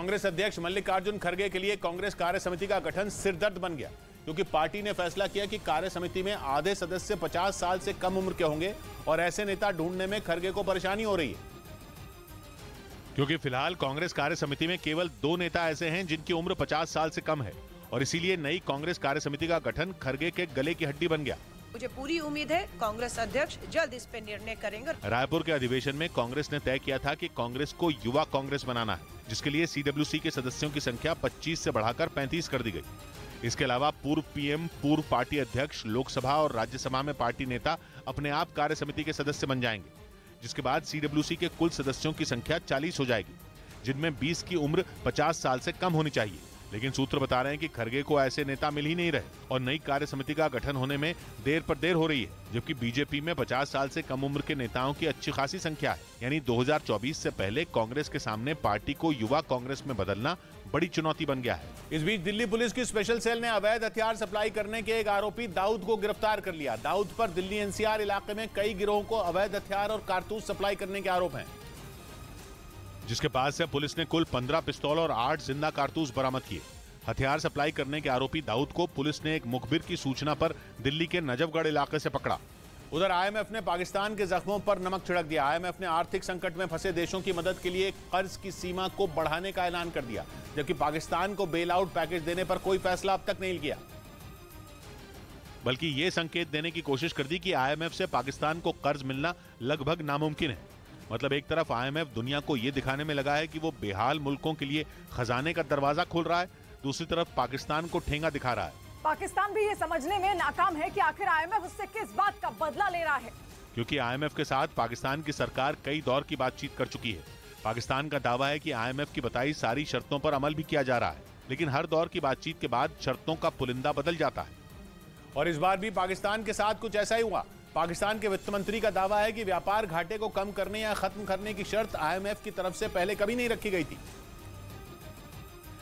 कांग्रेस अध्यक्ष मल्लिकार्जुन खड़गे के लिए कांग्रेस कार्य समिति का गठन सिरदर्द बन गया, क्योंकि पार्टी ने फैसला किया कि कार्य समिति में आधे सदस्य 50 साल से कम उम्र के होंगे और ऐसे नेता ढूंढने में खड़गे को परेशानी हो रही है। क्योंकि फिलहाल कांग्रेस कार्य समिति में केवल 2 नेता ऐसे हैं जिनकी उम्र 50 साल से कम है और इसीलिए नई कांग्रेस कार्य समिति का गठन खड़गे के गले की हड्डी बन गया। मुझे पूरी उम्मीद है कांग्रेस अध्यक्ष जल्द इस पे निर्णय करेंगे। रायपुर के अधिवेशन में कांग्रेस ने तय किया था कि कांग्रेस को युवा कांग्रेस बनाना है, जिसके लिए सीडब्ल्यूसी के सदस्यों की संख्या 25 से बढ़ाकर 35 कर दी गई। इसके अलावा पूर्व पीएम, पूर्व पार्टी अध्यक्ष, लोकसभा और राज्यसभा में पार्टी नेता अपने आप कार्य समिति के सदस्य बन जाएंगे, जिसके बाद सीडब्ल्यूसी के कुल सदस्यों की संख्या 40 हो जाएगी, जिनमें 20 की उम्र 50 साल से कम होनी चाहिए। लेकिन सूत्र बता रहे हैं कि खड़गे को ऐसे नेता मिल ही नहीं रहे और नई कार्य समिति का गठन होने में देर पर देर हो रही है, जबकि बीजेपी में 50 साल से कम उम्र के नेताओं की अच्छी खासी संख्या है। यानी 2024 से पहले कांग्रेस के सामने पार्टी को युवा कांग्रेस में बदलना बड़ी चुनौती बन गया है। इस बीच दिल्ली पुलिस की स्पेशल सेल ने अवैध हथियार सप्लाई करने के एक आरोपी दाऊद को गिरफ्तार कर लिया। दाऊद पर दिल्ली एनसीआर इलाके में कई गिरोहों को अवैध हथियार और कारतूस सप्लाई करने के आरोप हैं, जिसके पास से पुलिस ने कुल 15 पिस्तौल और 8 जिंदा कारतूस बरामद किए। हथियार सप्लाई करने के आरोपी दाऊद को पुलिस ने एक मुखबिर की सूचना पर दिल्ली के नजफगढ़ इलाके से पकड़ा। उधर आईएमएफ ने पाकिस्तान के जख्मों पर नमक छिड़क दिया। आईएमएफ ने आर्थिक संकट में फंसे देशों की मदद के लिए कर्ज की सीमा को बढ़ाने का ऐलान कर दिया, जबकि पाकिस्तान को बेल आउट पैकेज देने पर कोई फैसला अब तक नहीं किया, बल्कि ये संकेत देने की कोशिश कर दी कि आईएमएफ से पाकिस्तान को कर्ज मिलना लगभग नामुमकिन है। मतलब एक तरफ आईएमएफ दुनिया को यह दिखाने में लगा है कि वो बेहाल मुल्कों के लिए खजाने का दरवाजा खोल रहा है, दूसरी तरफ पाकिस्तान को ठेंगा दिखा रहा है। पाकिस्तान भी ये समझने में नाकाम है कि आखिर आईएमएफ उससे किस बात का बदला ले रहा है, क्योंकि आईएमएफ के साथ पाकिस्तान की सरकार कई दौर की बातचीत कर चुकी है। पाकिस्तान का दावा है कि आईएमएफ की बताई सारी शर्तों पर अमल भी किया जा रहा है, लेकिन हर दौर की बातचीत के बाद शर्तों का पुलिंदा बदल जाता है और इस बार भी पाकिस्तान के साथ कुछ ऐसा ही हुआ। पाकिस्तान के वित्त मंत्री का दावा है कि व्यापार घाटे को कम करने या खत्म करने की शर्त आईएमएफ की तरफ से पहले कभी नहीं रखी गई थी,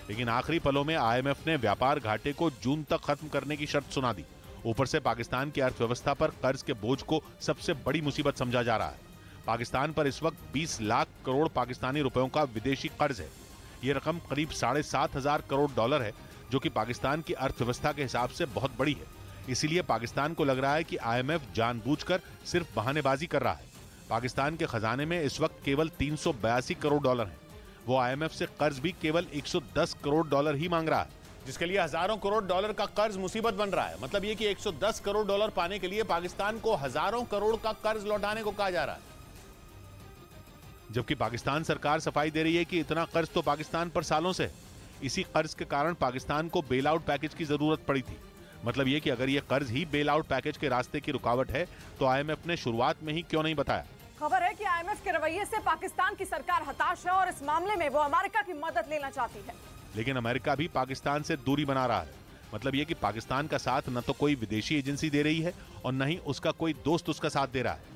लेकिन आखिरी पलों में आईएमएफ ने व्यापार घाटे को जून तक खत्म करने की शर्त सुना दी। ऊपर से पाकिस्तान की अर्थव्यवस्था पर कर्ज के बोझ को सबसे बड़ी मुसीबत समझा जा रहा है। पाकिस्तान पर इस वक्त 20 लाख करोड़ पाकिस्तानी रुपयों का विदेशी कर्ज है। ये रकम करीब 7,500 करोड़ डॉलर है, जो कि पाकिस्तान की अर्थव्यवस्था के हिसाब से बहुत बड़ी है। इसीलिए पाकिस्तान को लग रहा है कि आईएमएफ जानबूझकर सिर्फ बहानेबाजी कर रहा है। पाकिस्तान के खजाने में इस वक्त केवल 382 करोड़ डॉलर है। वो आईएमएफ से कर्ज भी केवल 110 करोड़ डॉलर ही मांग रहा है, जिसके लिए हजारों करोड़ डॉलर का कर्ज मुसीबत बन रहा है। मतलब ये कि 110 करोड़ डॉलर पाने के लिए पाकिस्तान को हजारों करोड़ का कर्ज लौटाने को कहा जा रहा है, जबकि पाकिस्तान सरकार सफाई दे रही है कि इतना कर्ज तो पाकिस्तान पर सालों से है। इसी कर्ज के कारण पाकिस्तान को बेल आउट पैकेज की जरूरत पड़ी थी। मतलब ये कि अगर ये कर्ज ही बेल आउट पैकेज के रास्ते की रुकावट है तो आईएमएफ ने शुरुआत में ही क्यों नहीं बताया। खबर है कि आईएमएफ के रवैये से पाकिस्तान की सरकार हताश है और इस मामले में वो अमेरिका की मदद लेना चाहती है, लेकिन अमेरिका भी पाकिस्तान से दूरी बना रहा है। मतलब ये कि पाकिस्तान का साथ न तो कोई विदेशी एजेंसी दे रही है और न ही उसका कोई दोस्त उसका साथ दे रहा है।